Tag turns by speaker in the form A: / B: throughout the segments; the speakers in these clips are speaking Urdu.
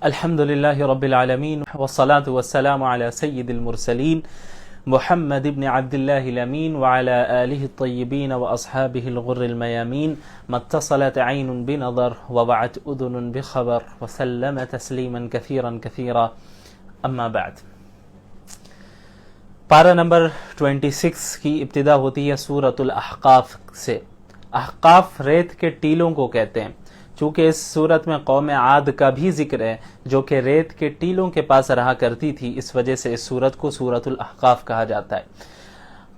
A: الحمد لله رب العالمين والصلاة والسلام على سيد المرسلين محمد بن عبد الله الأمين وعلى آله الطيبين وأصحابه الغر الميامين ما اتصلت عين بنظر ووعت أذن بخبر وسلم تسليما كثيرا كثيرا أما بعد. پارہ نمبر 26 کی ابتدا ہوتی ہے سورۃ الاحقاف سے. احقاف ریت کے ٹیلوں کو کہتے ہیں. چونکہ اس سورت میں قوم عاد کا بھی ذکر ہے جو کہ ریت کے ٹیلوں کے پاس رہا کرتی تھی، اس وجہ سے اس سورت کو سورۃ الاحقاف کہا جاتا ہے.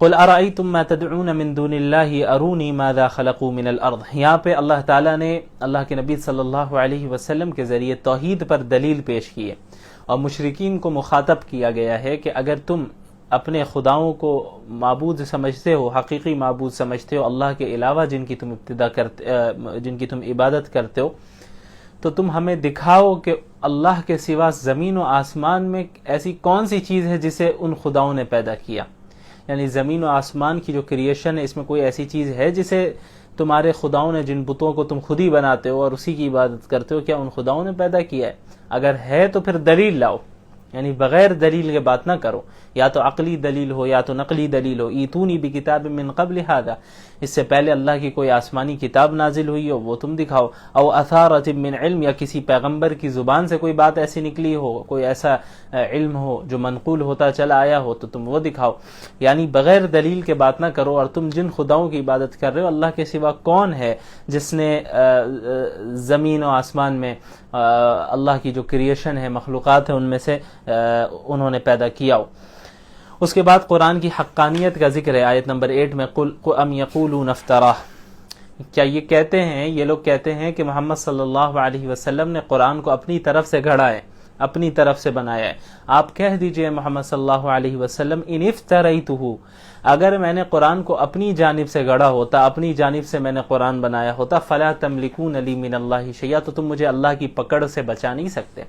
A: قل ارأیتم ما تدعون من دون اللہ ارونی ماذا خلقوا من الارض. یہاں پہ اللہ تعالیٰ نے اللہ کے نبی صلی اللہ علیہ وسلم کے ذریعے توحید پر دلیل پیش کی ہے اور مشرکین کو مخاطب کیا گیا ہے کہ اگر تم اپنے خداؤں کو معبود سمجھتے ہو، حقیقی معبود سمجھتے ہو اللہ کے علاوہ جن کی تم عبادت کرتے ہو، تو تم ہمیں دکھاؤ کہ اللہ کے سوا زمین و آسمان میں ایسی کون سی چیز ہے جسے ان خداؤں نے پیدا کیا. یعنی زمین و آسمان کی جو کریشن ہے اس میں کوئی ایسی چیز ہے جسے تمہارے خداؤں نے، جن بتوں کو تم خود ہی بناتے ہو اور اسی کی عبادت کرتے ہو، کیا ان خداؤں نے پیدا کیا ہے؟ اگر ہے تو پھر دلیل لاؤ. یعنی بغیر دلیل کے بات نہ کرو، یا تو عقلی دلیل ہو یا تو نقلی دلیل ہو. ایتونی بکتاب من قبل ھذا، اس سے پہلے اللہ کی کوئی آسمانی کتاب نازل ہوئی ہو وہ تم دکھاؤ. او اثارۃ من علم، یا کسی پیغمبر کی زبان سے کوئی بات ایسی نکلی ہو، کوئی ایسا علم ہو جو منقول ہوتا چلا آیا ہو تو تم وہ دکھاؤ. یعنی بغیر دلیل کے بات نہ کرو. اور تم جن خداؤں کی عبادت کر رہے ہو اللہ کے سوا کون ہے جس نے زمین و آسمان میں اللہ کی جو کریشن ہے، مخلوقات ہیں، ان میں سے انہوں نے پیدا کیا ہو. اس کے بعد قرآن کی حقانیت کا ذکر ہے آیت نمبر 8 میں. قل ام یقولون افتراہ، کیا یہ لوگ کہتے ہیں کہ محمد صلی اللہ علیہ وسلم نے قرآن کو اپنی طرف سے گھڑا ہے، اپنی طرف سے بنایا ہے. آپ کہہ دیجئے محمد صلی اللہ علیہ وسلم ان افتریتہ، اگر میں نے قرآن کو اپنی جانب سے گھڑا ہوتا، اپنی جانب سے میں نے قرآن بنایا ہوتا، فلا تملکون لی من اللہ شیئا، تو تم مجھے اللہ کی پکڑ سے بچا نہیں سکتے.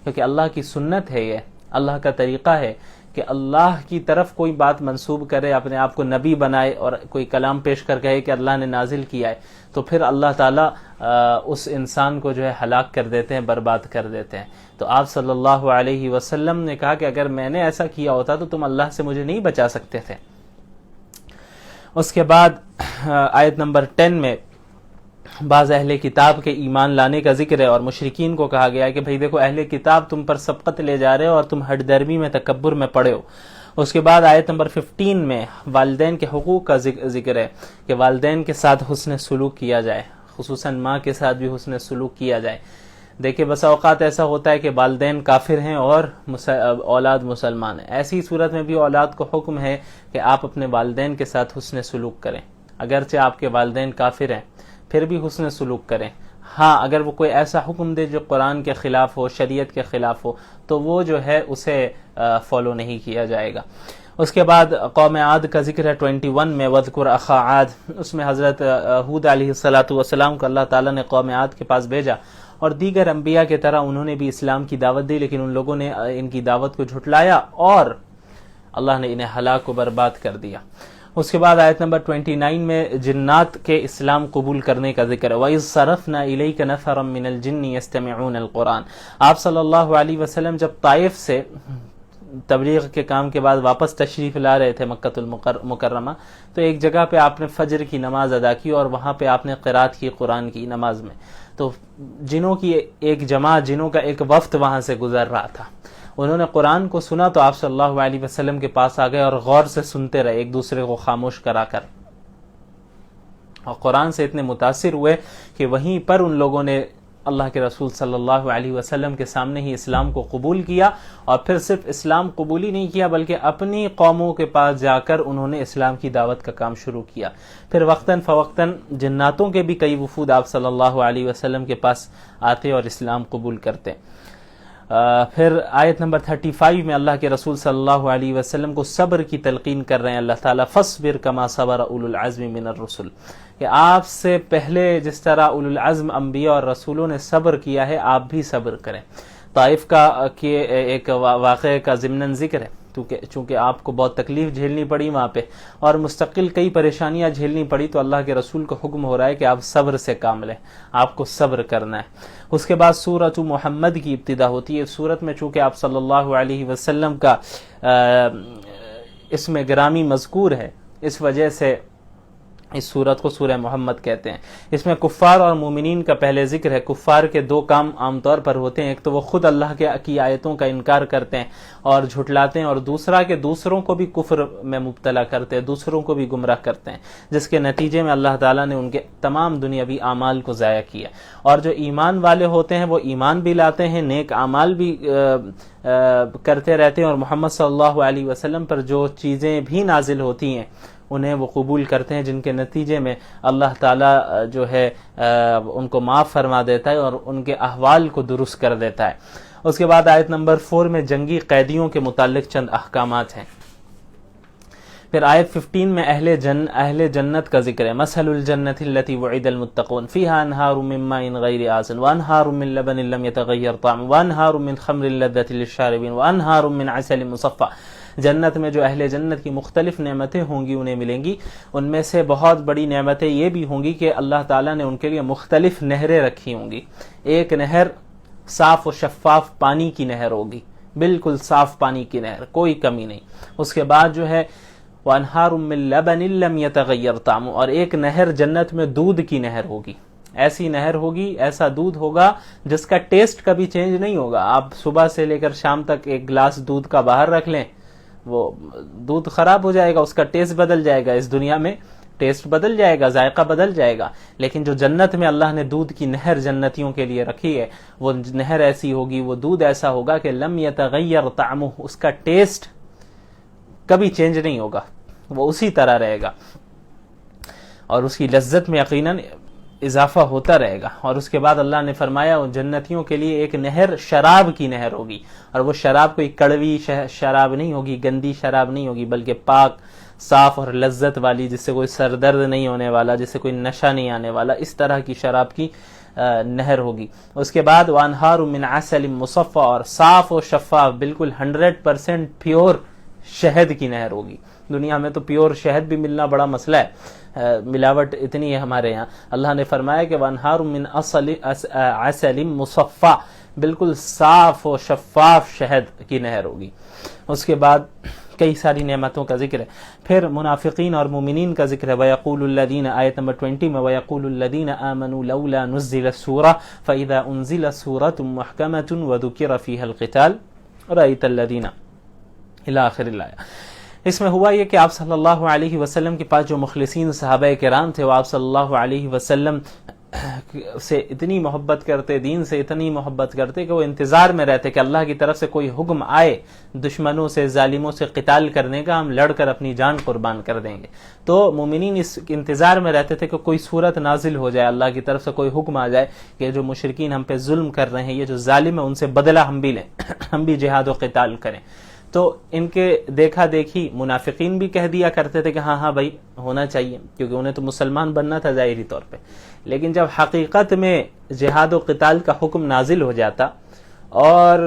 A: کیونکہ اللہ کی سنت ہے، یہ اللہ کا طریقہ ہے کہ اللہ کی طرف کوئی بات منسوب کرے، اپنے آپ کو نبی بنائے اور کوئی کلام پیش کر کہے کہ اللہ نے نازل کیا ہے، تو پھر اللہ تعالیٰ اس انسان کو جو ہے ہلاک کر دیتے ہیں، برباد کر دیتے ہیں. تو آپ صلی اللہ علیہ وسلم نے کہا کہ اگر میں نے ایسا کیا ہوتا تو تم اللہ سے مجھے نہیں بچا سکتے تھے. اس کے بعد آیت نمبر 10 میں بعض اہل کتاب کے ایمان لانے کا ذکر ہے اور مشرکین کو کہا گیا ہے کہ بھئی دیکھو اہل کتاب تم پر سبقت لے جا رہے ہو اور تم ہٹ درمی میں، تکبر میں پڑے ہو. اس کے بعد آیت نمبر 15 میں والدین کے حقوق کا ذکر ہے کہ والدین کے ساتھ حسن سلوک کیا جائے، خصوصاً ماں کے ساتھ بھی حسن سلوک کیا جائے. دیکھیں بس اوقات ایسا ہوتا ہے کہ والدین کافر ہیں اور اولاد مسلمان ہیں. ایسی صورت میں بھی اولاد کو حکم ہے کہ آپ اپنے والدین کے ساتھ حسن سلوک کریں، اگرچہ آپ کے والدین کافر ہیں پھر بھی حسن سلوک کریں. ہاں اگر وہ کوئی ایسا حکم دے جو قرآن کے خلاف ہو، شریعت کے خلاف ہو، تو وہ جو ہے اسے فالو نہیں کیا جائے گا. اس کے بعد قوم عاد کا ذکر ہے 21 میں. وَاذْكُرْ أَخَا عَاد، اس میں حضرت ہود علیہ السلام کو اللہ تعالیٰ نے قوم عاد کے پاس بھیجا اور دیگر انبیاء کی طرح انہوں نے بھی اسلام کی دعوت دی، لیکن ان لوگوں نے ان کی دعوت کو جھٹلایا اور اللہ نے انہیں ہلاک و برباد کر دیا. اس کے بعد آیت نمبر 29 میں جنات کے اسلام قبول کرنے کا ذکر ہے. وَإِذْ صَرَفْنَا إِلَيْكَ نَفَرًا مِّنَ الْجِنِّ يَسْتَمِعُونَ الْقُرْآنَ. آپ صلی اللہ علیہ وسلم جب طائف سے تبلیغ کے کام کے بعد واپس تشریف لا رہے تھے مکۃ المکرمہ، تو ایک جگہ پہ آپ نے فجر کی نماز ادا کی اور وہاں پہ آپ نے قرات کی قرآن کی نماز میں. تو جنوں کی ایک جماعت، جنوں کا ایک وفد وہاں سے گزر رہا تھا، انہوں نے قرآن کو سنا تو آپ صلی اللہ علیہ وسلم کے پاس آ گئے اور غور سے سنتے رہے، ایک دوسرے کو خاموش کرا کر، اور قرآن سے اتنے متاثر ہوئے کہ وہیں پر ان لوگوں نے اللہ کے رسول صلی اللہ علیہ وسلم کے سامنے ہی اسلام کو قبول کیا. اور پھر صرف اسلام قبول ہی نہیں کیا بلکہ اپنی قوموں کے پاس جا کر انہوں نے اسلام کی دعوت کا کام شروع کیا. پھر وقتاً فوقتاً جناتوں کے بھی کئی وفود آپ صلی اللہ علیہ وسلم کے پاس آتے اور اسلام قبول کرتے. پھر آیت نمبر 35 میں اللہ کے رسول صلی اللہ علیہ وسلم کو صبر کی تلقین کر رہے ہیں اللہ تعالیٰ. فَاصْبِرْ كَمَا صَبَرَ أُولُو الْعَزْمِ مِنَ الرُّسُلِ، کہ آپ سے پہلے جس طرح اولو العزم انبیاء اور رسولوں نے صبر کیا ہے آپ بھی صبر کریں. طائف کا ایک واقعے کا ضمناً ذکر ہے. چونکہ آپ کو بہت تکلیف جھیلنی پڑی وہاں پہ اور مستقل کئی پریشانیاں جھیلنی پڑی، تو اللہ کے رسول کو حکم ہو رہا ہے کہ آپ صبر سے کام لیں، آپ کو صبر کرنا ہے۔ اس کے بعد سورۃ محمد کی ابتدا ہوتی ہے۔ سورت میں چونکہ آپ صلی اللہ علیہ وسلم کا اس میں گرامی مذکور ہے، اس وجہ سے اس سورت کو سورہ محمد کہتے ہیں۔ اس میں کفار اور مومنین کا پہلے ذکر ہے۔ کفار کے دو کام عام طور پر ہوتے ہیں، ایک تو وہ خود اللہ کی آیتوں کا انکار کرتے ہیں اور جھٹلاتے ہیں، اور دوسرا کہ دوسروں کو بھی کفر میں مبتلا کرتے ہیں، دوسروں کو بھی گمراہ کرتے ہیں، جس کے نتیجے میں اللہ تعالیٰ نے ان کے تمام دنیاوی اعمال کو ضائع کیا۔ اور جو ایمان والے ہوتے ہیں وہ ایمان بھی لاتے ہیں، نیک اعمال بھی کرتے رہتے ہیں، اور محمد صلی اللہ علیہ وسلم پر جو چیزیں بھی نازل ہوتی ہیں انہیں وہ قبول کرتے ہیں، جن کے نتیجے میں اللہ تعالیٰ جو ہے ان کو معاف فرما دیتا ہے اور ان کے احوال کو درست کر دیتا ہے۔ اس کے بعد آیت نمبر 4 میں جنگی قیدیوں کے متعلق چند احکامات ہیں۔ پھر آیت 15 میں اہل جنت کا ذکر ہے۔ مثل الجنت التي وعد المتقون فيها انہار من ماء غیر آسن وانہار من لبن لم يتغیر طعمه وانہار من خمر لذة للشاربین وانہار من عسل مصفى۔ جنت میں جو اہل جنت کی مختلف نعمتیں ہوں گی انہیں ملیں گی، ان میں سے بہت بڑی نعمتیں یہ بھی ہوں گی کہ اللہ تعالیٰ نے ان کے لیے مختلف نہریں رکھی ہوں گی۔ ایک نہر صاف و شفاف پانی کی نہر ہوگی، بالکل صاف پانی کی نہر، کوئی کمی نہیں۔ اس کے بعد جو ہے وَأَنْهَارٌ مِّن لَبَنٍ لَّمْ يَتَغَيَّرْ طَعْمُهُ، اور ایک نہر جنت میں دودھ کی نہر ہوگی، ایسی نہر ہوگی، ایسا دودھ ہوگا جس کا ٹیسٹ کبھی چینج نہیں ہوگا۔ آپ صبح سے لے کر شام تک ایک گلاس دودھ کا باہر رکھ لیں، وہ دودھ خراب ہو جائے گا، اس کا ٹیسٹ بدل جائے گا، اس دنیا میں ٹیسٹ بدل جائے گا، ذائقہ بدل جائے گا، لیکن جو جنت میں اللہ نے دودھ کی نہر جنتیوں کے لیے رکھی ہے وہ نہر ایسی ہوگی، وہ دودھ ایسا ہوگا کہ لم يتغیر طعمہ، اس کا ٹیسٹ کبھی چینج نہیں ہوگا، وہ اسی طرح رہے گا اور اس کی لذت میں یقیناً اضافہ ہوتا رہے گا۔ اور اس کے بعد اللہ نے فرمایا جنتیوں کے لیے ایک نہر شراب کی نہر ہوگی، اور وہ شراب کوئی کڑوی شراب نہیں ہوگی، گندی شراب نہیں ہوگی، بلکہ پاک صاف اور لذت والی، جس سے کوئی سر درد نہیں ہونے والا، جس سے کوئی نشہ نہیں آنے والا، اس طرح کی شراب کی نہر ہوگی۔ اس کے بعد وانہار من عسل مصفى، اور صاف و شفاف بالکل 100% پیور شہد کی نہر ہوگی۔ دنیا میں تو پیور شہد بھی ملنا بڑا مسئلہ ہے، ملاوٹ اتنی ہے ہمارے یہاں۔ اللہ نے فرمایا کہ وانہار من عسل مصفى، بالکل صاف و شفاف شہد کی نہر ہوگی۔ اس کے بعد کئی ساری نعمتوں کا ذکر ہے۔ پھر منافقین اور مومنین کا ذکر ہے۔ وَيَقُولُ الَّذِينَ، آیت نمبر 20 میں وَيَقُولُ الَّذِينَ آمَنُوا لَوْلَا نُزِّلَتْ سُورَةٌ فَإِذَا أُنزِلَتْ سُورَةٌ مُحْكَمَةٌ وَذُكِرَ فِيهَا الْقِتَالُ رَأَيْتَ الَّذِينَ إِلَى آخِرِ الآیہ۔ اس میں ہوا یہ کہ آپ صلی اللہ علیہ وسلم کے پاس جو مخلصین صحابہ کرام تھے وہ آپ صلی اللہ علیہ وسلم سے اتنی محبت کرتے، دین سے اتنی محبت کرتے کہ وہ انتظار میں رہتے کہ اللہ کی طرف سے کوئی حکم آئے دشمنوں سے، ظالموں سے قتال کرنے کا، ہم لڑ کر اپنی جان قربان کر دیں گے۔ تو مومنین اس انتظار میں رہتے تھے کہ کوئی صورت نازل ہو جائے، اللہ کی طرف سے کوئی حکم آ جائے کہ جو مشرکین ہم پہ ظلم کر رہے ہیں، یہ جو ظالم ہیں، ان سے بدلہ ہم بھی لیں، ہم بھی جہاد و قتال کریں۔ تو ان کے دیکھا دیکھی منافقین بھی کہہ دیا کرتے تھے کہ ہاں ہاں بھائی ہونا چاہیے، کیونکہ انہیں تو مسلمان بننا تھا ظاہری طور پہ، لیکن جب حقیقت میں جہاد و قتال کا حکم نازل ہو جاتا اور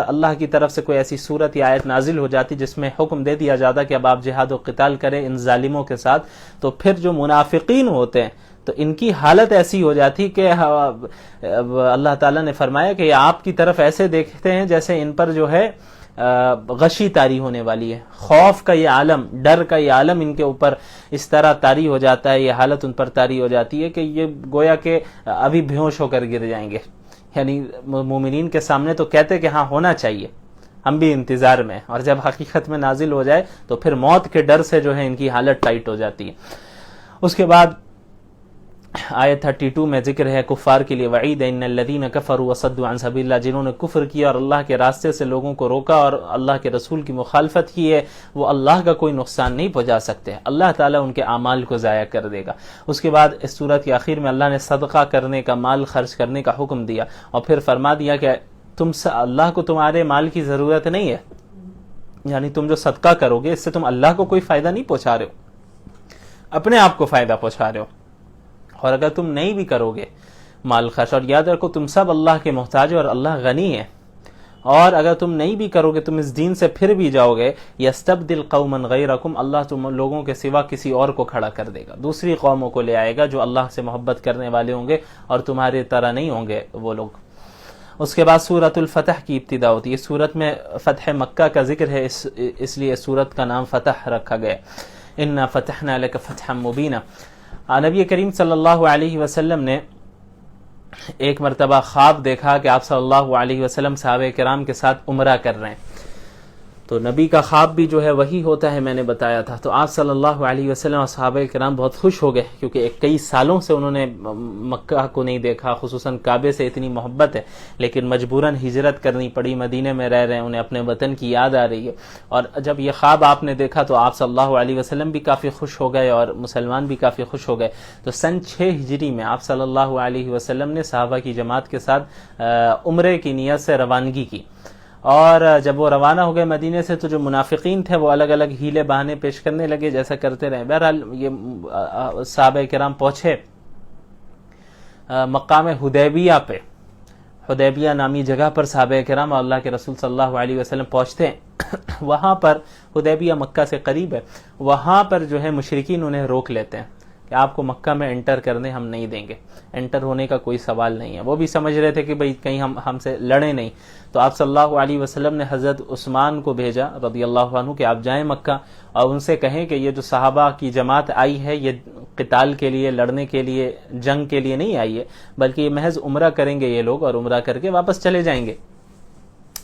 A: اللہ کی طرف سے کوئی ایسی صورت یا آیت نازل ہو جاتی جس میں حکم دے دیا جاتا کہ اب آپ جہاد و قتال کریں ان ظالموں کے ساتھ، تو پھر جو منافقین ہوتے ہیں تو ان کی حالت ایسی ہو جاتی کہ اللہ تعالیٰ نے فرمایا کہ آپ کی طرف ایسے دیکھتے ہیں جیسے ان پر جو ہے غشی طاری ہونے والی ہے، خوف کا یہ عالم، ڈر کا یہ عالم ان کے اوپر اس طرح طاری ہو جاتا ہے، یہ حالت ان پر طاری ہو جاتی ہے کہ یہ گویا کہ ابھی بھیوش ہو کر گر جائیں گے۔ یعنی مومنین کے سامنے تو کہتے کہ ہاں ہونا چاہیے، ہم بھی انتظار میں، اور جب حقیقت میں نازل ہو جائے تو پھر موت کے ڈر سے جو ہے ان کی حالت ٹائٹ ہو جاتی ہے۔ اس کے بعد آیت 32 میں ذکر ہے کفار کے لیے وعید ان الذین کفروا وصدوا عن سبیل اللہ، جنہوں نے کفر کیا اور اللہ کے راستے سے لوگوں کو روکا اور اللہ کے رسول کی مخالفت کی ہے، وہ اللہ کا کوئی نقصان نہیں پہنچا سکتے، اللہ تعالیٰ ان کے اعمال کو ضائع کر دے گا۔ اس کے بعد اس سورت کے آخر میں اللہ نے صدقہ کرنے کا، مال خرچ کرنے کا حکم دیا، اور پھر فرما دیا کہ اللہ کو تمہارے مال کی ضرورت نہیں ہے، یعنی تم جو صدقہ کرو گے اس سے تم اللہ کو کوئی فائدہ نہیں پہنچا رہے ہو، اپنے آپ کو فائدہ پہنچا رہے ہو، اور اگر تم نہیں بھی کرو گے مال خرچ، اور یاد رکھو تم سب اللہ کے محتاج ہو اور اللہ غنی ہے، اور اگر تم نہیں بھی کرو گے، تم اس دین سے پھر بھی جاؤ گے، یستبدل قوما غیرکم، اللہ تم لوگوں کے سوا کسی اور کو کھڑا کر دے گا، دوسری قوموں کو لے آئے گا جو اللہ سے محبت کرنے والے ہوں گے اور تمہاری طرح نہیں ہوں گے وہ لوگ۔ اس کے بعد سورۃ الفتح کی ابتدا ہوتی ہے۔ اس سورت میں فتح مکہ کا ذکر ہے، اس لیے سورت کا نام فتح رکھا گیا، انا فتحنا لک فتحا مبینا۔ نبی کریم صلی اللہ علیہ وسلم نے ایک مرتبہ خواب دیکھا کہ آپ صلی اللہ علیہ وسلم صحابہ کرام کے ساتھ عمرہ کر رہے ہیں، تو نبی کا خواب بھی جو ہے وہی ہوتا ہے، میں نے بتایا تھا۔ تو آپ صلی اللہ علیہ وسلم اور صحابہ کرام بہت خوش ہو گئے، کیونکہ کئی سالوں سے انہوں نے مکہ کو نہیں دیکھا، خصوصاً کعبے سے اتنی محبت ہے، لیکن مجبوراً ہجرت کرنی پڑی، مدینے میں رہ رہے ہیں، انہیں اپنے وطن کی یاد آ رہی ہے۔ اور جب یہ خواب آپ نے دیکھا تو آپ صلی اللہ علیہ وسلم بھی کافی خوش ہو گئے اور مسلمان بھی کافی خوش ہو گئے۔ تو سن 6 ہجری میں آپ صلی اللہ علیہ وسلم نے صحابہ کی جماعت کے ساتھ عمرے کی نیت سے روانگی کی، اور جب وہ روانہ ہو گئے مدینے سے تو جو منافقین تھے وہ الگ الگ ہیلے بہانے پیش کرنے لگے، جیسا کرتے رہے۔ بہرحال یہ صحابہ کرام پہنچے مقام حدیبیہ پہ، حدیبیہ نامی جگہ پر صحابہ کرام اور اللہ کے رسول صلی اللہ علیہ وسلم پہنچتے ہیں۔ وہاں پر حدیبیہ مکہ سے قریب ہے، وہاں پر جو ہے مشرکین انہیں روک لیتے ہیں کہ آپ کو مکہ میں انٹر کرنے ہم نہیں دیں گے، انٹر ہونے کا کوئی سوال نہیں ہے۔ وہ بھی سمجھ رہے تھے کہ بھئی کہیں ہم سے لڑیں نہیں، تو آپ صلی اللہ علیہ وسلم نے حضرت عثمان کو بھیجا رضی اللہ عنہ کہ آپ جائیں مکہ اور ان سے کہیں کہ یہ جو صحابہ کی جماعت آئی ہے یہ قتال کے لیے، لڑنے کے لیے، جنگ کے لیے نہیں آئی ہے، بلکہ یہ محض عمرہ کریں گے یہ لوگ، اور عمرہ کر کے واپس چلے جائیں گے۔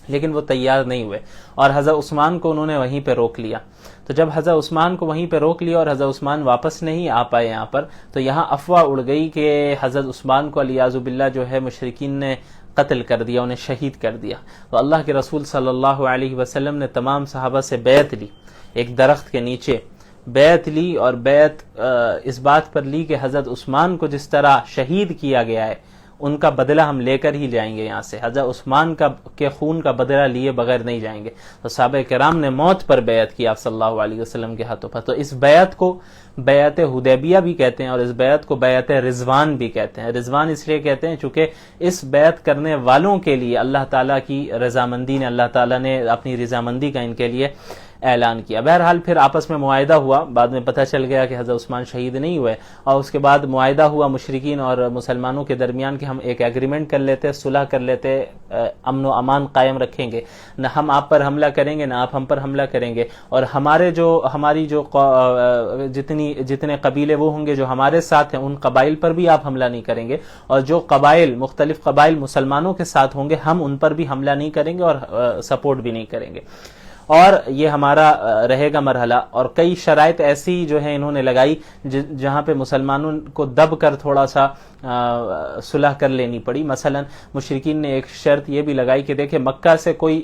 A: لیکن وہ تیار نہیں ہوئے اور حضرت عثمان کو انہوں نے وہیں پہ روک لیا۔ تو جب حضرت عثمان کو وہیں پہ روک لیا اور حضرت عثمان واپس نہیں آ پائے یہاں پر، تو یہاں افواہ اڑ گئی کہ حضرت عثمان کو علیاذ باللہ جو ہے مشرکین نے قتل کر دیا، انہیں شہید کر دیا۔ تو اللہ کے رسول صلی اللہ علیہ وسلم نے تمام صحابہ سے بیعت لی، ایک درخت کے نیچے بیعت لی، اور بیعت اس بات پر لی کہ حضرت عثمان کو جس طرح شہید کیا گیا ہے ان کا بدلہ ہم لے کر ہی جائیں گے، یہاں سے حضرت عثمان کے خون کا بدلہ لیے بغیر نہیں جائیں گے۔ تو صحابہ کرام نے موت پر بیعت کی آپ صلی اللہ علیہ وسلم کے ہاتھوں پر۔ تو اس بیعت کو بیعت حدیبیہ بھی کہتے ہیں، اور اس بیعت کو بیعت رضوان بھی کہتے ہیں۔ رضوان اس لیے کہتے ہیں چونکہ اس بیعت کرنے والوں کے لیے اللہ تعالیٰ کی رضامندی نے، اللہ تعالیٰ نے اپنی رضامندی کا ان کے لیے اعلان کیا۔ بہرحال پھر آپس میں معاہدہ ہوا، بعد میں پتہ چل گیا کہ حضرت عثمان شہید نہیں ہوئے، اور اس کے بعد معاہدہ ہوا مشرکین اور مسلمانوں کے درمیان کہ ہم ایک ایگریمنٹ کر لیتے، صلح کر لیتے، امن و امان قائم رکھیں گے، نہ ہم آپ پر حملہ کریں گے نہ آپ ہم پر حملہ کریں گے، اور ہماری جو جتنے قبیلے وہ ہوں گے جو ہمارے ساتھ ہیں ان قبائل پر بھی آپ حملہ نہیں کریں گے، اور جو مختلف قبائل مسلمانوں کے ساتھ ہوں گے ہم ان پر بھی حملہ نہیں کریں گے اور سپورٹ بھی نہیں کریں گے، اور یہ ہمارا رہے گا مرحلہ۔ اور کئی شرائط ایسی جو ہیں انہوں نے لگائی جہاں پہ مسلمانوں کو دب کر تھوڑا سا صلح کر لینی پڑی۔ مثلا مشرکین نے ایک شرط یہ بھی لگائی کہ دیکھیں مکہ سے کوئی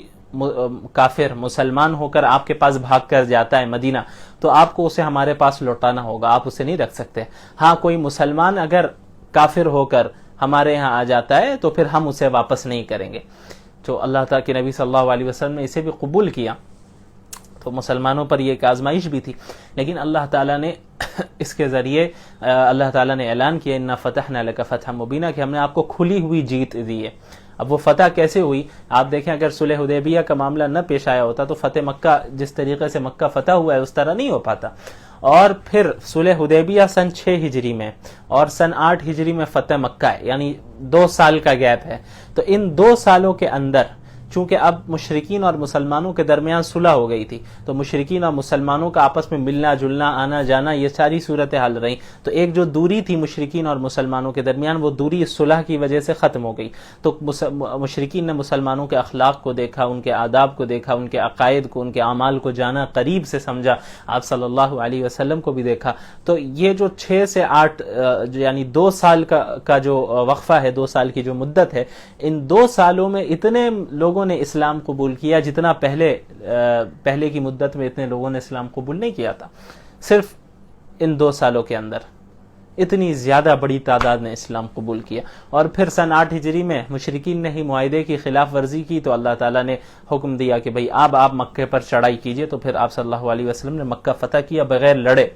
A: کافر مسلمان ہو کر آپ کے پاس بھاگ کر جاتا ہے مدینہ تو آپ کو اسے ہمارے پاس لوٹانا ہوگا، آپ اسے نہیں رکھ سکتے۔ ہاں کوئی مسلمان اگر کافر ہو کر ہمارے یہاں آ جاتا ہے تو پھر ہم اسے واپس نہیں کریں گے۔ تو اللہ تعالیٰ کے نبی صلی اللہ علیہ وسلم نے اسے بھی قبول کیا، تو مسلمانوں پر یہ ایک آزمائش بھی تھی، لیکن اللہ تعالیٰ نے اس کے ذریعے اللہ تعالیٰ نے اعلان کیا انا فتحنا لک فتحا مبینا کہ ہم نے آپ کو کھلی ہوئی جیت دی ہے۔ اب وہ فتح کیسے ہوئی آپ دیکھیں، اگر صلح حدیبیہ کا معاملہ نہ پیش آیا ہوتا تو فتح مکہ جس طریقے سے مکہ فتح ہوا ہے اس طرح نہیں ہو پاتا۔ اور پھر صلح حدیبیہ سن 6 ہجری میں اور سن 8 ہجری میں فتح مکہ ہے، یعنی 2 سال کا گیپ ہے۔ تو ان 2 سالوں کے اندر چونکہ اب مشرکین اور مسلمانوں کے درمیان صلح ہو گئی تھی تو مشرکین اور مسلمانوں کا آپس میں ملنا جلنا، آنا جانا، یہ ساری صورتحال رہی، تو ایک جو دوری تھی مشرکین اور مسلمانوں کے درمیان وہ دوری صلح کی وجہ سے ختم ہو گئی۔ تو مشرکین نے مسلمانوں کے اخلاق کو دیکھا، ان کے آداب کو دیکھا، ان کے عقائد کو، ان کے اعمال کو جانا، قریب سے سمجھا، آپ صلی اللہ علیہ وسلم کو بھی دیکھا۔ تو یہ جو 6 سے 8 یعنی 2 سال کا جو وقفہ ہے، 2 سال کی جو مدت ہے، ان 2 سالوں میں اتنے لوگوں نے اسلام قبول کیا جتنا پہلے کی مدت میں اتنے لوگوں نے اسلام قبول نہیں کیا تھا۔ صرف ان 2 سالوں کے اندر اتنی زیادہ بڑی تعداد نے اسلام قبول کیا۔ اور پھر سن 8 ہجری میں مشرکین نے ہی معاہدے کی خلاف ورزی کی تو اللہ تعالیٰ نے حکم دیا کہ بھئی اب آپ مکہ پر چڑھائی کیجئے، تو پھر آپ صلی اللہ علیہ وسلم نے مکہ فتح کیا بغیر لڑے۔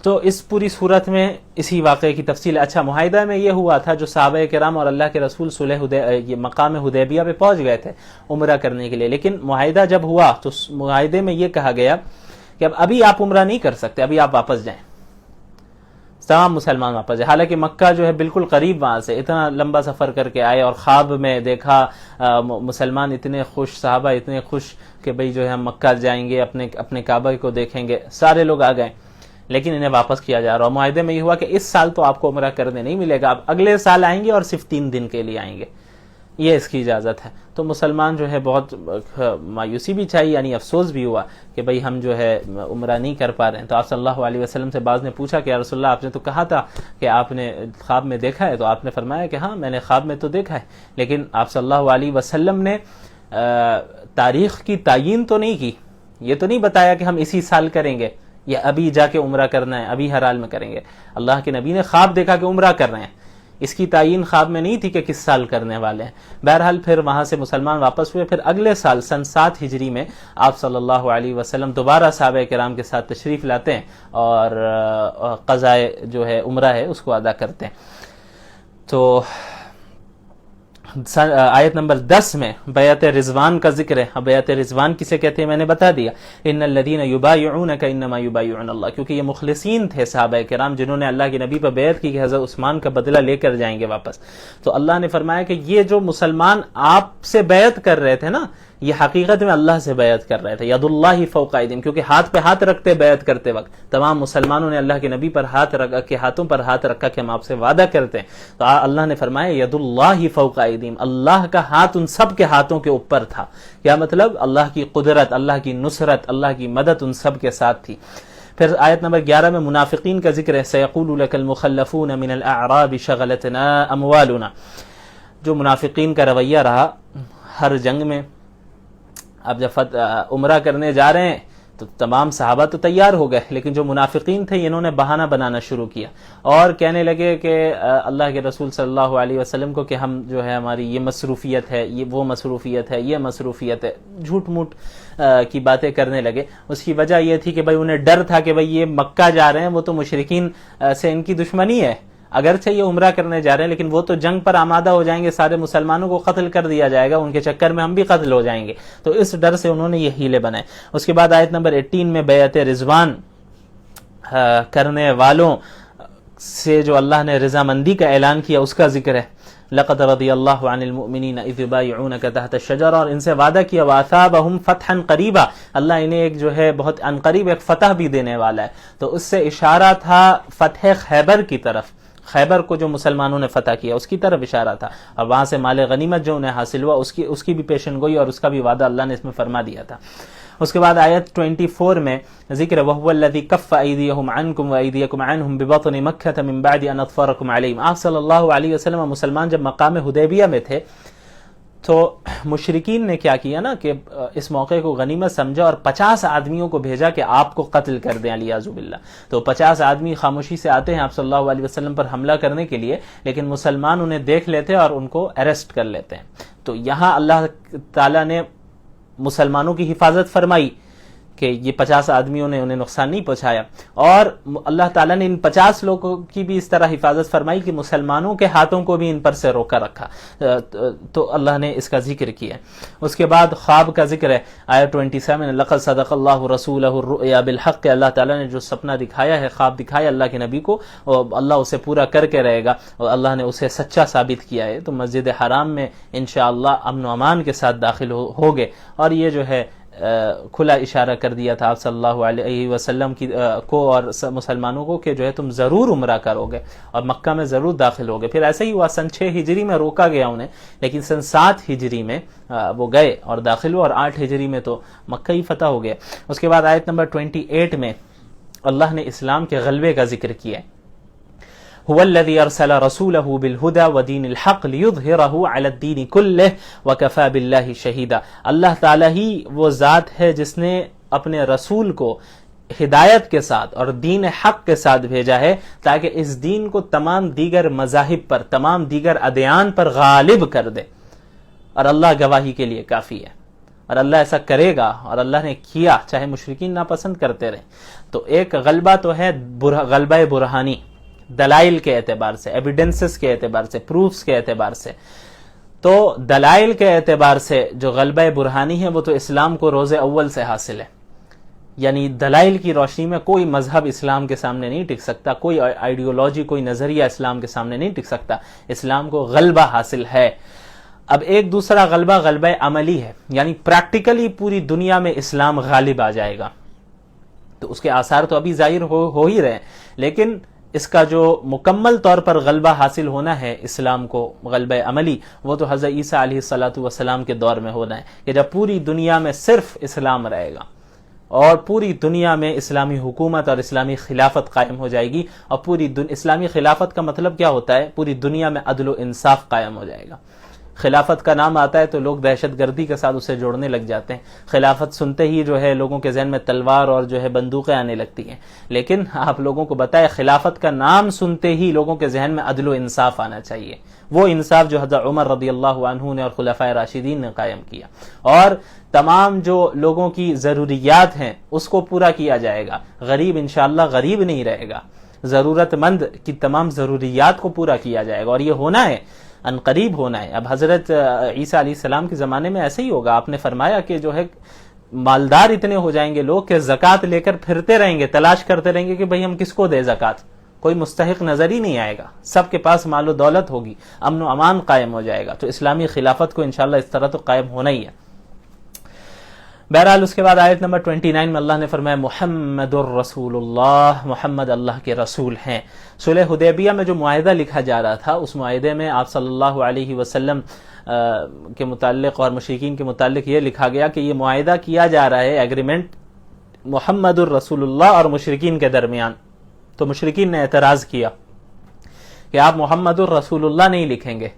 A: تو اس پوری صورت میں اسی واقعے کی تفصیل. اچھا، معاہدہ میں یہ ہوا تھا، جو صحابہ کرام اور اللہ کے رسول یہ مقام حدیبیہ پہ پہنچ گئے تھے عمرہ کرنے کے لیے، لیکن معاہدہ جب ہوا تو معاہدے میں یہ کہا گیا کہ ابھی آپ عمرہ نہیں کر سکتے، ابھی آپ واپس جائیں، تمام مسلمان واپس جائیں. حالانکہ مکہ جو ہے بالکل قریب، وہاں سے اتنا لمبا سفر کر کے آئے اور خواب میں دیکھا مسلمان اتنے خوش، صحابہ اتنے خوش کہ بھئی جو ہے ہم مکہ جائیں گے، اپنے کعبہ کو دیکھیں گے، سارے لوگ آ گئے، لیکن انہیں واپس کیا جا رہا. اور معاہدے میں یہ ہوا کہ اس سال تو آپ کو عمرہ کرنے نہیں ملے گا، آپ اگلے سال آئیں گے اور صرف 3 دن کے لیے آئیں گے، یہ اس کی اجازت ہے. تو مسلمان جو ہے بہت مایوسی بھی چاہیے، یعنی افسوس بھی ہوا کہ بھئی ہم جو ہے عمرہ نہیں کر پا رہے ہیں. تو آپ صلی اللہ علیہ وسلم سے بعض نے پوچھا کہ یا رسول اللہ، آپ نے تو کہا تھا کہ آپ نے خواب میں دیکھا ہے، تو آپ نے فرمایا کہ ہاں میں نے خواب میں تو دیکھا ہے، لیکن آپ صلی اللہ علیہ وسلم نے تاریخ کی تعیین تو نہیں کی، یہ تو نہیں بتایا کہ ہم اسی سال کریں گے یا ابھی جا کے عمرہ کرنا ہے، ابھی ہر حال میں کریں گے. اللہ کے نبی نے خواب دیکھا کہ عمرہ کر رہے ہیں، اس کی تعین خواب میں نہیں تھی کہ کس سال کرنے والے ہیں. بہرحال پھر وہاں سے مسلمان واپس ہوئے. پھر اگلے سال سن 7 ہجری میں آپ صلی اللہ علیہ وسلم دوبارہ صحابہ کرام کے ساتھ تشریف لاتے ہیں اور قضاء جو ہے عمرہ ہے اس کو ادا کرتے ہیں. تو آیت نمبر 10 میں بیعت رضوان کا ذکر ہے. بیعت رضوان کسے کہتے ہیں میں نے بتا دیا، ان الذین یبایعونک انما یبایعون اللہ، کیونکہ یہ مخلصین تھے صحابہ کرام جنہوں نے اللہ کے نبی پر بیعت کی کہ حضرت عثمان کا بدلہ لے کر جائیں گے واپس. تو اللہ نے فرمایا کہ یہ جو مسلمان آپ سے بیعت کر رہے تھے نا، یہ حقیقت میں اللہ سے بیعت کر رہے تھے. ید اللہ فوق ایدیہم، کیونکہ ہاتھ پہ ہاتھ رکھتے بیعت کرتے وقت تمام مسلمانوں نے اللہ کے نبی پر ہاتھ رکھا کہ ہاتھوں پر ہاتھ رکھا کہ ہم آپ سے وعدہ کرتے ہیں. تو اللہ نے فرمایا ید اللہ فوق ایدیہم، اللہ کا ہاتھ ان سب کے ہاتھوں کے اوپر تھا. کیا مطلب؟ اللہ کی قدرت، اللہ کی نصرت، اللہ کی مدد ان سب کے ساتھ تھی. پھر آیت نمبر 11 میں منافقین کا ذکر ہے. سیقول لک المخلفون من الاعراب شغلتنا اموالنا. جو منافقین کا رویہ رہا ہر جنگ میں، اب جب عمرہ کرنے جا رہے ہیں تو تمام صحابہ تو تیار ہو گئے، لیکن جو منافقین تھے انہوں نے بہانہ بنانا شروع کیا اور کہنے لگے کہ اللہ کے رسول صلی اللہ علیہ وسلم کو کہ ہم جو ہے ہماری یہ مصروفیت ہے، یہ وہ مصروفیت ہے، یہ مصروفیت ہے، جھوٹ موٹ کی باتیں کرنے لگے. اس کی وجہ یہ تھی کہ بھئی انہیں ڈر تھا کہ بھئی یہ مکہ جا رہے ہیں، وہ تو مشرکین سے ان کی دشمنی ہے، اگرچہ یہ عمرہ کرنے جا رہے ہیں لیکن وہ تو جنگ پر آمادہ ہو جائیں گے، سارے مسلمانوں کو قتل کر دیا جائے گا، ان کے چکر میں ہم بھی قتل ہو جائیں گے. تو اس ڈر سے انہوں نے یہ ہیلے بنائے. اس کے بعد آیت نمبر 18 میں بیعت رضوان کرنے والوں سے جو اللہ نے رضامندی کا اعلان کیا اس کا ذکر ہے. لقد رضی اللہ عن المؤمنین اذ یبایعونک تحت الشجرہ، اور ان سے وعدہ کیا واثابہم فتحا قریبا، اللہ انہیں ایک جو ہے بہت عنقریب ایک فتح بھی دینے والا ہے. تو اس سے اشارہ تھا فتح خیبر کی طرف، خیبر کو جو مسلمانوں نے فتح کیا اس کی طرف اشارہ تھا، اور وہاں سے مال غنیمت جو انہیں حاصل ہوا اس کی بھی پیشن گوئی اور اس کا بھی وعدہ اللہ نے اس میں فرما دیا تھا. اس کے بعد آیت 24 میں ذکر وَهُوَ الَّذِي كَفَّ أَيْدِيَهُمْ عَنْكُمْ وَأَيْدِيَكُمْ عَنْهُمْ بِبَطْنِ مَكَّةَ مِنْ بَعْدِ أَنْ أَظْفَرَكُمْ عَلَيْهِمْ. آپ صلی اللہ علیہ وسلم مسلمان جب مقام حدیبیہ میں تھے تو مشرکین نے کیا کیا نا کہ اس موقع کو غنیمت سمجھا اور 50 آدمیوں کو بھیجا کہ آپ کو قتل کر دیں علیاذ باللہ. تو 50 آدمی خاموشی سے آتے ہیں آپ صلی اللہ علیہ وسلم پر حملہ کرنے کے لیے، لیکن مسلمان انہیں دیکھ لیتے اور ان کو اریسٹ کر لیتے ہیں. تو یہاں اللہ تعالیٰ نے مسلمانوں کی حفاظت فرمائی کہ یہ 50 آدمیوں نے انہیں نقصان نہیں پہنچایا، اور اللہ تعالیٰ نے ان 50 لوگوں کی بھی اس طرح حفاظت فرمائی کہ مسلمانوں کے ہاتھوں کو بھی ان پر سے روکا رکھا. تو اللہ نے اس کا ذکر کیا. اس کے بعد خواب کا ذکر ہے. آیت 27 لقد صدق اللہ رسولہ الرؤیا بالحق، اللہ تعالیٰ نے جو سپنا دکھایا ہے، خواب دکھایا اللہ کے نبی کو، اور اللہ اسے پورا کر کے رہے گا، اور اللہ نے اسے سچا ثابت کیا ہے. تو مسجد حرام میں انشاءاللہ امن و امان کے ساتھ داخل ہوگے. اور یہ جو ہے کھلا اشارہ کر دیا تھا آپ صلی اللہ علیہ وسلم کو اور مسلمانوں کو کہ جو ہے تم ضرور عمرہ کرو گے اور مکہ میں ضرور داخل ہوگے. پھر ایسے ہی ہوا، سن 6 ہجری میں روکا گیا انہیں، لیکن سن 7 ہجری میں وہ گئے اور داخل ہوئے، اور 8 ہجری میں تو مکہ ہی فتح ہو گیا. اس کے بعد آیت نمبر 28 میں اللہ نے اسلام کے غلبے کا ذکر کیا ہے. هو الذي ارسل رسوله بالهدى ودين الحق ليظهره على الدين كله وكفى بالله شهيدا. اللہ تعالی ہی وہ ذات ہے جس نے اپنے رسول کو ہدایت کے ساتھ اور دین حق کے ساتھ بھیجا ہے تاکہ اس دین کو تمام دیگر مذاہب پر، تمام دیگر ادیان پر غالب کر دے، اور اللہ گواہی کے لیے کافی ہے. اور اللہ ایسا کرے گا اور اللہ نے کیا، چاہے مشرکین ناپسند کرتے رہیں. تو ایک غلبہ تو ہے غلبہ برہانی، دلائل کے اعتبار سے، ایویڈنسز کے اعتبار سے، پروفز کے اعتبار سے. تو دلائل کے اعتبار سے جو غلبہ برہانی ہے وہ تو اسلام کو روز اول سے حاصل ہے. یعنی دلائل کی روشنی میں کوئی مذہب اسلام کے سامنے نہیں ٹک سکتا، کوئی آئیڈیولوجی، کوئی نظریہ اسلام کے سامنے نہیں ٹک سکتا. اسلام کو غلبہ حاصل ہے. اب ایک دوسرا غلبہ غلبہ عملی ہے، یعنی پریکٹیکلی پوری دنیا میں اسلام غالب آ جائے گا. تو اس کے آثار تو ابھی ظاہر ہو ہی رہے، لیکن اس کا جو مکمل طور پر غلبہ حاصل ہونا ہے اسلام کو، غلبہ عملی، وہ تو حضرت عیسیٰ علیہ الصلوۃ والسلام کے دور میں ہونا ہے، کہ جب پوری دنیا میں صرف اسلام رہے گا اور پوری دنیا میں اسلامی حکومت اور اسلامی خلافت قائم ہو جائے گی. اور اسلامی خلافت کا مطلب کیا ہوتا ہے؟ پوری دنیا میں عدل و انصاف قائم ہو جائے گا. خلافت کا نام آتا ہے تو لوگ دہشت گردی کے ساتھ اسے جوڑنے لگ جاتے ہیں. خلافت سنتے ہی جو ہے لوگوں کے ذہن میں تلوار اور جو ہے بندوقیں آنے لگتی ہیں. لیکن آپ لوگوں کو بتائے، خلافت کا نام سنتے ہی لوگوں کے ذہن میں عدل و انصاف آنا چاہیے. وہ انصاف جو حضرت عمر رضی اللہ عنہ نے اور خلفائے راشدین نے قائم کیا، اور تمام جو لوگوں کی ضروریات ہیں اس کو پورا کیا جائے گا. غریب انشاءاللہ غریب نہیں رہے گا، ضرورت مند کی تمام ضروریات کو پورا کیا جائے گا، اور یہ ہونا ہے، ان قریب ہونا ہے. اب حضرت عیسیٰ علیہ السلام کے زمانے میں ایسے ہی ہوگا. آپ نے فرمایا کہ جو ہے مالدار اتنے ہو جائیں گے لوگ کہ زکوٰۃ لے کر پھرتے رہیں گے، تلاش کرتے رہیں گے کہ بھئی ہم کس کو دے زکوٰۃ. کوئی مستحق نظر ہی نہیں آئے گا، سب کے پاس مال و دولت ہوگی، امن و امان قائم ہو جائے گا. تو اسلامی خلافت کو انشاءاللہ اس طرح تو قائم ہونا ہی ہے. بہرحال اس کے بعد آیت نمبر 29 میں اللہ نے فرمایا محمد الرسول اللہ، محمد اللہ کے رسول ہیں. صلح حدیبیہ میں جو معاہدہ لکھا جا رہا تھا، اس معاہدے میں آپ صلی اللہ علیہ وسلم کے متعلق اور مشرکین کے متعلق یہ لکھا گیا کہ یہ معاہدہ کیا جا رہا ہے، ایگریمنٹ محمد الرسول اللہ اور مشرکین کے درمیان. تو مشرکین نے اعتراض کیا کہ آپ محمد الرسول اللہ نہیں لکھیں گے،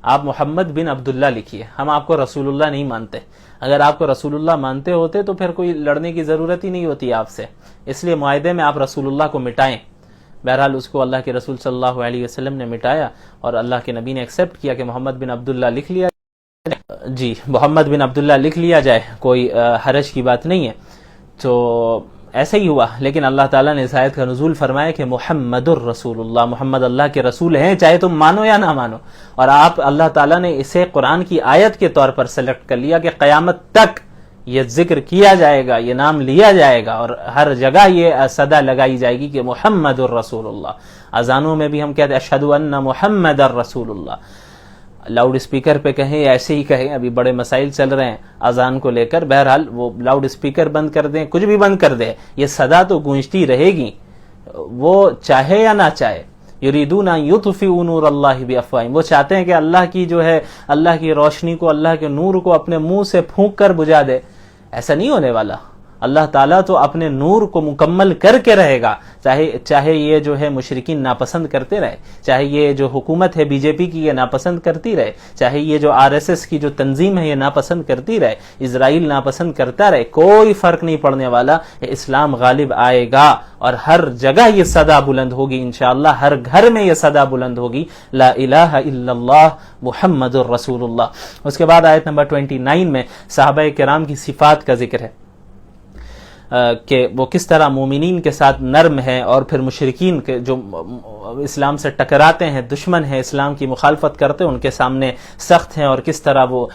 A: آپ محمد بن عبداللہ لکھیے، ہم آپ کو رسول اللہ نہیں مانتے. اگر آپ کو رسول اللہ مانتے ہوتے تو پھر کوئی لڑنے کی ضرورت ہی نہیں ہوتی آپ سے، اس لیے معاہدے میں آپ رسول اللہ کو مٹائیں. بہرحال اس کو اللہ کے رسول صلی اللہ علیہ وسلم نے مٹایا، اور اللہ کے نبی نے ایکسیپٹ کیا کہ محمد بن عبداللہ لکھ لیا جی محمد بن عبداللہ لکھ لیا جائے، کوئی حرج کی بات نہیں ہے. تو ایسے ہی ہوا. لیکن اللہ تعالیٰ نے اس آیت کا نزول فرمایا کہ محمد الرسول اللہ، محمد اللہ کے رسول ہیں، چاہے تم مانو یا نہ مانو. اور آپ اللہ تعالیٰ نے اسے قرآن کی آیت کے طور پر سلیکٹ کر لیا کہ قیامت تک یہ ذکر کیا جائے گا، یہ نام لیا جائے گا، اور ہر جگہ یہ صدا لگائی جائے گی کہ محمد الرسول اللہ. اذانوں میں بھی ہم کہتے ہیں اشہد ان محمد الرسول اللہ. لاؤڈ اسپیکر پہ کہیں یا ایسے ہی کہیں، ابھی بڑے مسائل چل رہے ہیں اذان کو لے کر. بہرحال وہ لاؤڈ اسپیکر بند کر دیں، کچھ بھی بند کر دیں، یہ صدا تو گونجتی رہے گی، وہ چاہے یا نہ چاہے. یریدون ان یطفئوا نور اللہ بافواہہم، وہ چاہتے ہیں کہ اللہ کی جو ہے، اللہ کی روشنی کو، اللہ کے نور کو اپنے منہ سے پھونک کر بجھا دے. ایسا نہیں ہونے والا. اللہ تعالیٰ تو اپنے نور کو مکمل کر کے رہے گا، چاہے یہ جو ہے مشرکین ناپسند کرتے رہے، چاہے یہ جو حکومت ہے بی جے پی کی یہ ناپسند کرتی رہے، چاہے یہ جو آر ایس ایس کی جو تنظیم ہے یہ ناپسند کرتی رہے، اسرائیل ناپسند کرتا رہے، کوئی فرق نہیں پڑنے والا. اسلام غالب آئے گا اور ہر جگہ یہ صدا بلند ہوگی انشاءاللہ، ہر گھر میں یہ صدا بلند ہوگی، لا الہ الا اللہ محمد الرسول اللہ. اس کے بعد آیت نمبر 29 میں صحابہ کرام کی صفات کا ذکر ہے کہ وہ کس طرح مومنین کے ساتھ نرم ہیں، اور پھر مشرکین کے جو اسلام سے ٹکراتے ہیں، دشمن ہیں، اسلام کی مخالفت کرتے ہیں، ان کے سامنے سخت ہیں، اور کس طرح وہ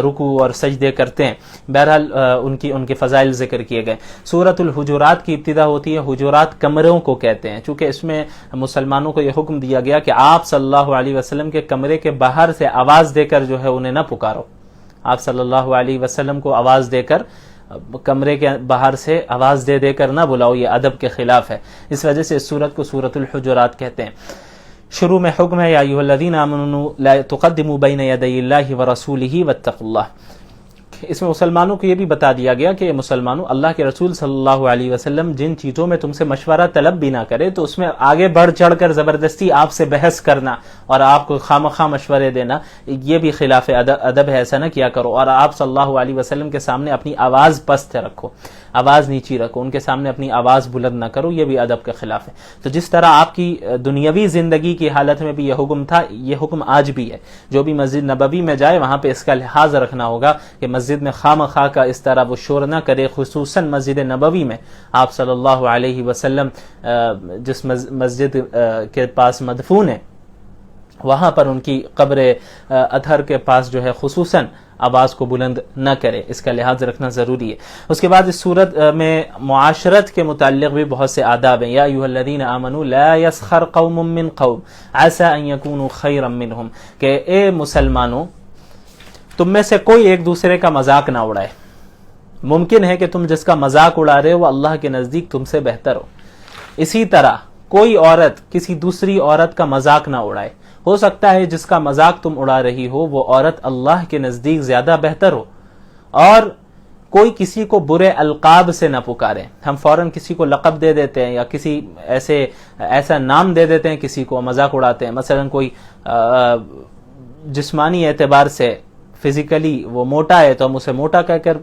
A: رکوع اور سجدے کرتے ہیں. بہرحال ان کے فضائل ذکر کیے گئے. سورۃ الحجرات کی ابتدا ہوتی ہے. حجرات کمروں کو کہتے ہیں، چونکہ اس میں مسلمانوں کو یہ حکم دیا گیا کہ آپ صلی اللہ علیہ وسلم کے کمرے کے باہر سے آواز دے کر جو ہے انہیں نہ پکارو. آپ صلی اللہ علیہ وسلم کو آواز دے کر، کمرے کے باہر سے آواز دے کر نہ بلاؤ، یہ ادب کے خلاف ہے. اس وجہ سے اس سورت کو سورۃ الحجرات کہتے ہیں. شروع میں حکم ہے یا ایھا الذین آمنوا لا تقدموا بین یدی اللہ ورسولہ واتقوا اللہ. اس میں مسلمانوں کو یہ بھی بتا دیا گیا کہ مسلمانوں، اللہ کے رسول صلی اللہ علیہ وسلم جن چیزوں میں تم سے مشورہ طلب بھی نہ کرے تو اس میں آگے بڑھ چڑھ کر زبردستی آپ سے بحث کرنا اور آپ کو خامخواہ مشورے دینا، یہ بھی خلاف ادب ہے، ایسا نہ کیا کرو. اور آپ صلی اللہ علیہ وسلم کے سامنے اپنی آواز پست رکھو، آواز نیچی رکھو، ان کے سامنے اپنی آواز بلند نہ کرو، یہ بھی ادب کے خلاف ہے. تو جس طرح آپ کی دنیاوی زندگی کی حالت میں بھی یہ حکم تھا، یہ حکم آج بھی ہے. جو بھی مسجد نبوی میں جائے وہاں پہ اس کا لحاظ رکھنا ہوگا کہ مسجد مسجد میں خواہ کا اس طرح وہ شور نہ کرے، خصوصاً مسجد نبوی میں آپ صلی اللہ علیہ وسلم جس مسجد کے پاس مدفون ہے وہاں پر ان کی قبر اطہر کے پاس جو ہے خصوصاً آواز کو بلند نہ کرے، اس کا لحاظ رکھنا ضروری ہے۔ اس کے بعد اس صورت میں معاشرت کے متعلق بھی بہت سے آداب ہیں۔ یا ایھا الذین آمنوا لا یسخر قوم من قوم عسى ان یکونوا خیرا منہم، کہ اے مسلمانوں تم میں سے کوئی ایک دوسرے کا مذاق نہ اڑائے۔ ممکن ہے کہ تم جس کا مذاق اڑا رہے ہو وہ اللہ کے نزدیک تم سے بہتر ہو۔ اسی طرح کوئی عورت کسی دوسری عورت کا مذاق نہ اڑائے، ہو سکتا ہے جس کا مذاق تم اڑا رہی ہو وہ عورت اللہ کے نزدیک زیادہ بہتر ہو۔ اور کوئی کسی کو برے القاب سے نہ پکارے، ہم فوراً کسی کو لقب دے دیتے ہیں یا کسی ایسا نام دے دیتے ہیں، کسی کو مذاق اڑاتے ہیں۔ مثلا کوئی جسمانی اعتبار سے فزیکلی وہ موٹا ہے تو ہم اسے موٹا کہہ کر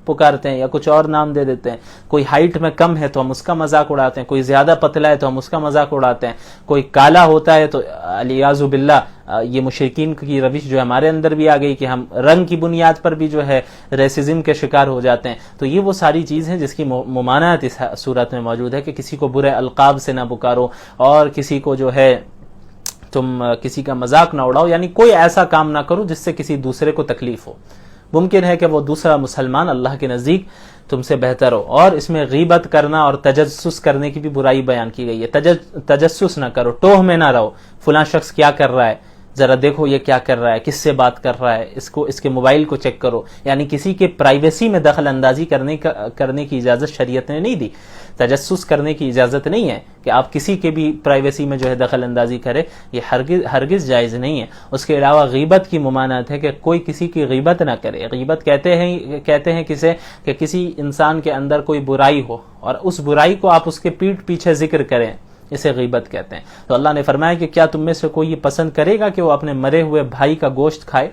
A: پکارتے ہیں یا کچھ اور نام دے دیتے ہیں، کوئی ہائٹ میں کم ہے تو ہم اس کا مذاق اڑاتے ہیں، کوئی زیادہ پتلا ہے تو ہم اس کا مذاق اڑاتے ہیں، کوئی کالا ہوتا ہے تو علیاذ باللہ یہ مشرکین کی روش جو ہمارے اندر بھی آ گئی کہ ہم رنگ کی بنیاد پر بھی جو ہے ریسزم کے شکار ہو جاتے ہیں۔ تو یہ وہ ساری چیز ہیں جس کی ممانعت اس صورت میں موجود ہے کہ کسی کو برے القاب سے نہ پکارو اور کسی کو جو ہے تم کسی کا مذاق نہ اڑاؤ، یعنی کوئی ایسا کام نہ کرو جس سے کسی دوسرے کو تکلیف ہو۔ ممکن ہے کہ وہ دوسرا مسلمان اللہ کے نزدیک تم سے بہتر ہو۔ اور اس میں غیبت کرنا اور تجسس کرنے کی بھی برائی بیان کی گئی ہے۔ تجسس نہ کرو، ٹوہ میں نہ رہو، فلاں شخص کیا کر رہا ہے ذرا دیکھو یہ کیا کر رہا ہے، کس سے بات کر رہا ہے، اس کے موبائل کو چیک کرو، یعنی کسی کے پرائیویسی میں دخل اندازی کرنے کی اجازت شریعت نے نہیں دی۔ تجسس کرنے کی اجازت نہیں ہے کہ آپ کسی کے بھی پرائیویسی میں جو ہے دخل اندازی کرے، یہ ہرگز جائز نہیں ہے۔ اس کے علاوہ غیبت کی ممانعت ہے کہ کوئی کسی کی غیبت نہ کرے۔ غیبت کہتے ہیں کسے کہ کسی انسان کے اندر کوئی برائی ہو اور اس برائی کو آپ اس کے پیٹھ پیچھے ذکر کریں، اسے غیبت کہتے ہیں۔ تو اللہ نے فرمایا کہ کیا تم میں سے کوئی یہ پسند کرے گا کہ وہ اپنے مرے ہوئے بھائی کا گوشت کھائے؟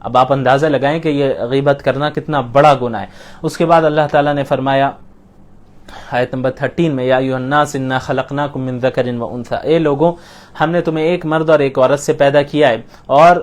A: اب آپ اندازہ لگائیں کہ یہ غیبت کرنا کتنا بڑا گناہ ہے۔ اس کے بعد اللہ تعالیٰ نے فرمایا آیت نمبر 13 میں، یا ایھا الناس انا خلقناکم من ذکر و انثی، اے لوگوں ہم نے تمہیں ایک مرد اور ایک عورت سے پیدا کیا ہے اور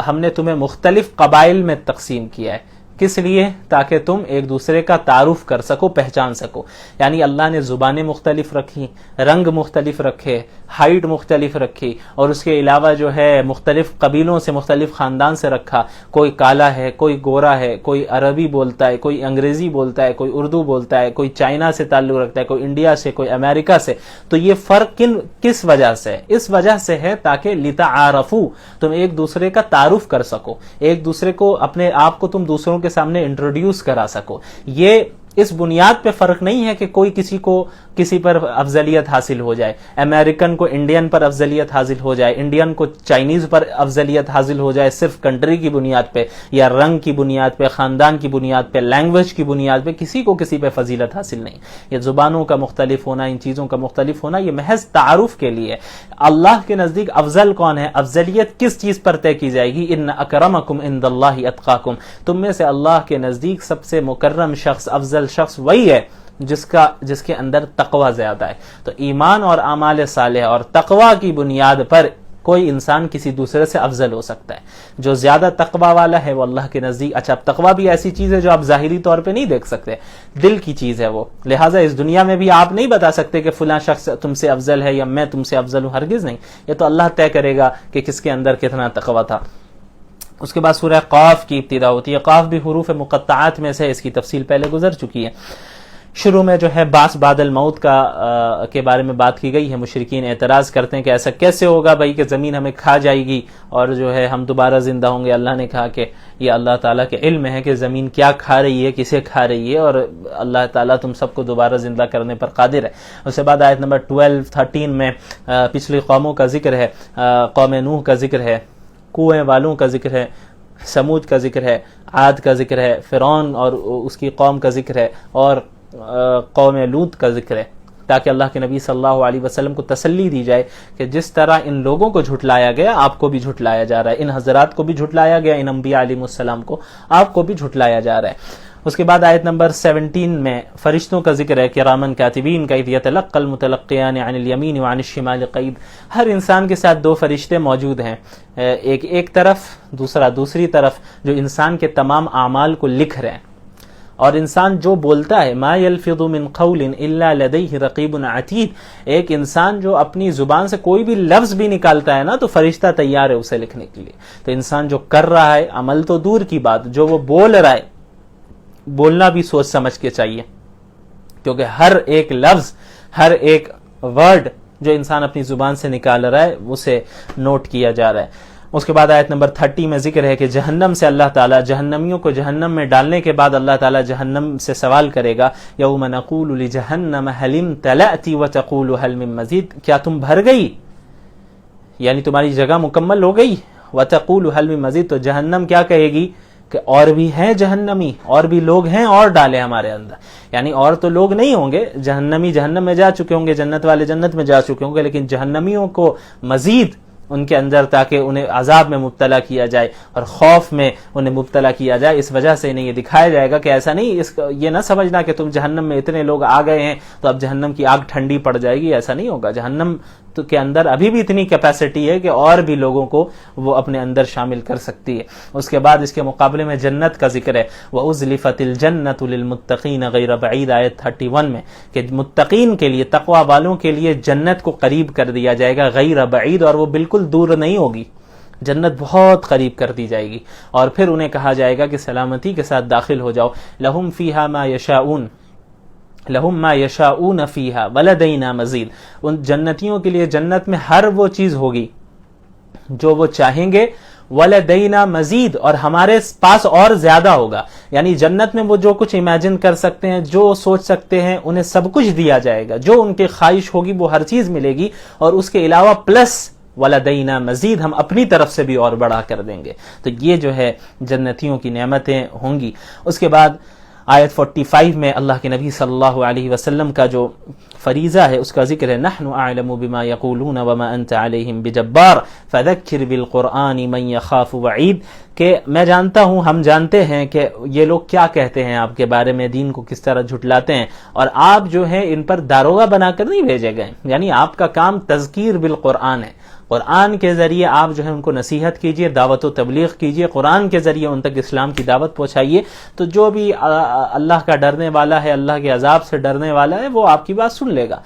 A: ہم نے تمہیں مختلف قبائل میں تقسیم کیا ہے۔ کس لیے؟ تاکہ تم ایک دوسرے کا تعارف کر سکو، پہچان سکو۔ یعنی اللہ نے زبانیں مختلف رکھی، رنگ مختلف رکھے، ہائٹ مختلف رکھی، اور اس کے علاوہ جو ہے مختلف قبیلوں سے، مختلف خاندان سے رکھا۔ کوئی کالا ہے، کوئی گورا ہے، کوئی عربی بولتا ہے، کوئی انگریزی بولتا ہے، کوئی اردو بولتا ہے، کوئی چائنا سے تعلق رکھتا ہے، کوئی انڈیا سے، کوئی امریکہ سے۔ تو یہ فرق کس وجہ سے ہے؟ اس وجہ سے ہے تاکہ لتعارفوا، تم ایک دوسرے کا تعارف کر سکو، ایک دوسرے کو، اپنے آپ کو تم دوسروں کے سامنے انٹروڈیوس کرا سکو۔ یہ اس بنیاد پہ فرق نہیں ہے کہ کوئی کسی پر افضلیت حاصل ہو جائے، امریکن کو انڈین پر افضلیت حاصل ہو جائے، انڈین کو چائنیز پر افضلیت حاصل ہو جائے، صرف کنٹری کی بنیاد پہ یا رنگ کی بنیاد پہ، خاندان کی بنیاد پہ، لینگویج کی بنیاد پہ کسی کو کسی پہ فضیلت حاصل نہیں۔ یہ زبانوں کا مختلف ہونا، ان چیزوں کا مختلف ہونا، یہ محض تعارف کے لیے۔ اللہ کے نزدیک افضل کون ہے، افضلیت کس چیز پر طے کی جائے گی؟ ان اکرمکم عند اللہ اتقاکم، تم میں سے اللہ کے نزدیک سب سے مکرم شخص، افضل شخص وہی ہے جس کے اندر تقوی زیادہ ہے۔ تو ایمان اور اعمال صالح اور تقوی کی بنیاد پر کوئی انسان کسی دوسرے سے افضل ہو سکتا ہے۔ جو زیادہ تقوی والا ہے وہ اللہ کے نزدیک، اچھا اب تقوی بھی ایسی چیز ہے جو آپ ظاہری طور پہ نہیں دیکھ سکتے، دل کی چیز ہے وہ، لہٰذا اس دنیا میں بھی آپ نہیں بتا سکتے کہ فلاں شخص تم سے افضل ہے یا میں تم سے افضل ہوں، ہرگز نہیں۔ یہ تو اللہ طے کرے گا کہ کس کے اندر کتنا تقوی تھا۔ اس کے بعد سورہ قاف کی ابتدا ہوتی ہے۔ قاف بھی حروف مقطعات میں سے، اس کی تفصیل پہلے گزر چکی ہے۔ شروع میں جو ہے بعث بعد الموت کے بارے میں بات کی گئی ہے۔ مشرکین اعتراض کرتے ہیں کہ ایسا کیسے ہوگا بھائی کہ زمین ہمیں کھا جائے گی اور جو ہے ہم دوبارہ زندہ ہوں گے۔ اللہ نے کہا کہ یہ اللہ تعالیٰ کے علم ہے کہ زمین کیا کھا رہی ہے، کسے کھا رہی ہے، اور اللہ تعالیٰ تم سب کو دوبارہ زندہ کرنے پر قادر ہے۔ اس کے بعد آیت نمبر 13 میں پچھلی قوموں کا ذکر ہے، قوم نوح کا ذکر ہے، کنویں والوں کا ذکر ہے، سمود کا ذکر ہے، عاد کا ذکر ہے، فرعون اور اس کی قوم کا ذکر ہے، اور قوم لوط کا ذکر ہے، تاکہ اللہ کے نبی صلی اللہ علیہ وسلم کو تسلی دی جائے کہ جس طرح ان لوگوں کو جھٹلایا گیا آپ کو بھی جھٹلایا جا رہا ہے، ان حضرات کو بھی جھٹلایا گیا، ان انبیاء علیہ السلام کو آپ کو بھی جھٹلایا جا رہا ہے۔ اس کے بعد آیت نمبر 17 میں فرشتوں کا ذکر ہے، کرامن کاتبین کا، اذ یتلقى المتلقیان عن الیمین وعن الشمال قعید. ہر انسان کے ساتھ 2 فرشتے موجود ہیں، ایک طرف، دوسرا دوسری طرف، جو انسان کے تمام اعمال کو لکھ رہے ہیں. اور انسان جو بولتا ہے، ما یلفظ من قول الا لدیہ رقیب عتید، ایک انسان جو اپنی زبان سے کوئی بھی لفظ بھی نکالتا ہے نا تو فرشتہ تیار ہے اسے لکھنے کے لیے. تو انسان جو کر رہا ہے، عمل تو دور کی بات، جو وہ بول رہا ہے، بولنا بھی سوچ سمجھ کے چاہیے، کیونکہ ہر ایک لفظ، ہر ایک ورڈ جو انسان اپنی زبان سے نکال رہا ہے اسے نوٹ کیا جا رہا ہے. اس کے بعد آیت نمبر 30 میں ذکر ہے کہ جہنم سے اللہ تعالیٰ، جہنمیوں کو جہنم میں ڈالنے کے بعد اللہ تعالیٰ جہنم سے سوال کرے گا، یوم نقول لجہنم هل امتلأت وتقول هل من مزید، کیا تم بھر گئی، یعنی تمہاری جگہ مکمل ہو گئی، وتقول هل من مزید، تو جہنم کیا کہے گی کہ اور بھی ہیں جہنمی، اور بھی لوگ ہیں، اور ڈالے ہمارے اندر. یعنی اور تو لوگ نہیں ہوں گے، جہنمی جہنم میں جا چکے ہوں گے، جنت والے جنت میں جا چکے ہوں گے، لیکن جہنمیوں کو مزید ان کے اندر، تاکہ انہیں عذاب میں مبتلا کیا جائے اور خوف میں انہیں مبتلا کیا جائے. اس وجہ سے انہیں یہ دکھایا جائے گا کہ ایسا نہیں، یہ نہ سمجھنا کہ تم جہنم میں اتنے لوگ آ گئے ہیں تو اب جہنم کی آگ ٹھنڈی پڑ جائے گی، ایسا نہیں ہوگا. جہنم کے اندر ابھی بھی اتنی کیپیسٹی ہے کہ اور بھی لوگوں کو وہ اپنے اندر شامل کر سکتی ہے. اس کے بعد اس کے مقابلے میں جنت کا ذکر ہے، وَأُزْلِفَتِ الْجَنَّةُ لِلْمُتَّقِينَ غَيْرَ بَعِيدٍ، آیت 31 میں، کہ متقین کے لیے، تقوی والوں کے لیے جنت کو قریب کر دیا جائے گا، غیر بعید، اور وہ بالکل دور نہیں ہوگی، جنت بہت قریب کر دی جائے گی. اور پھر انہیں کہا جائے گا کہ سلامتی کے ساتھ داخل ہو جاؤ. لَهُمْ فِيهَا مَا يَشَاءُونَ لَهُمْ مَا يَشَاءُونَ فِيهَا وَلَدَيْنَا مَزِيدٌ، ان جنتیوں کے لیے جنت میں ہر وہ چیز ہوگی جو وہ چاہیں گے، وَلَدَيْنَا مَزِيدٌ، اور ہمارے پاس اور زیادہ ہوگا. یعنی جنت میں وہ جو کچھ امیجن کر سکتے ہیں، جو سوچ سکتے ہیں، انہیں سب کچھ دیا جائے گا، جو ان کی خواہش ہوگی وہ ہر چیز ملے گی، اور اس کے علاوہ پلس وَلَدَيْنَا مزید، ہم اپنی طرف سے بھی اور بڑھا کر دیں گے. تو یہ جو ہے جنتیوں کی نعمتیں ہوں گی. اس کے بعد آیت 45 میں اللہ کے نبی صلی اللہ علیہ وسلم کا جو فریضہ ہے اس کا ذکر ہے، نحن اعلم بما یقولون وما انت علیہم بجبار فذکر بالقرآن من یخاف وعید، کہ میں جانتا ہوں، ہم جانتے ہیں کہ یہ لوگ کیا کہتے ہیں آپ کے بارے میں، دین کو کس طرح جھٹلاتے ہیں، اور آپ جو ہے ان پر داروغہ بنا کر نہیں بھیجے گئے. یعنی آپ کا کام تذکیر بالقرآن ہے، قرآن کے ذریعے آپ جو ہے ان کو نصیحت کیجئے، دعوت و تبلیغ کیجئے، قرآن کے ذریعے ان تک اسلام کی دعوت پہنچائیے. تو جو بھی اللہ کا ڈرنے والا ہے، اللہ کے عذاب سے ڈرنے والا ہے، وہ آپ کی بات سن لے گا.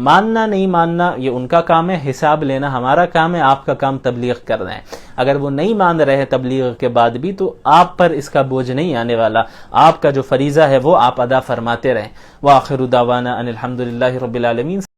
A: ماننا نہیں ماننا یہ ان کا کام ہے، حساب لینا ہمارا کام ہے. آپ کا کام تبلیغ کرنا ہے. اگر وہ نہیں مان رہے تبلیغ کے بعد بھی تو آپ پر اس کا بوجھ نہیں آنے والا، آپ کا جو فریضہ ہے وہ آپ ادا فرماتے رہیں. وآخر دعوانا ان الحمد للہ رب العالمین.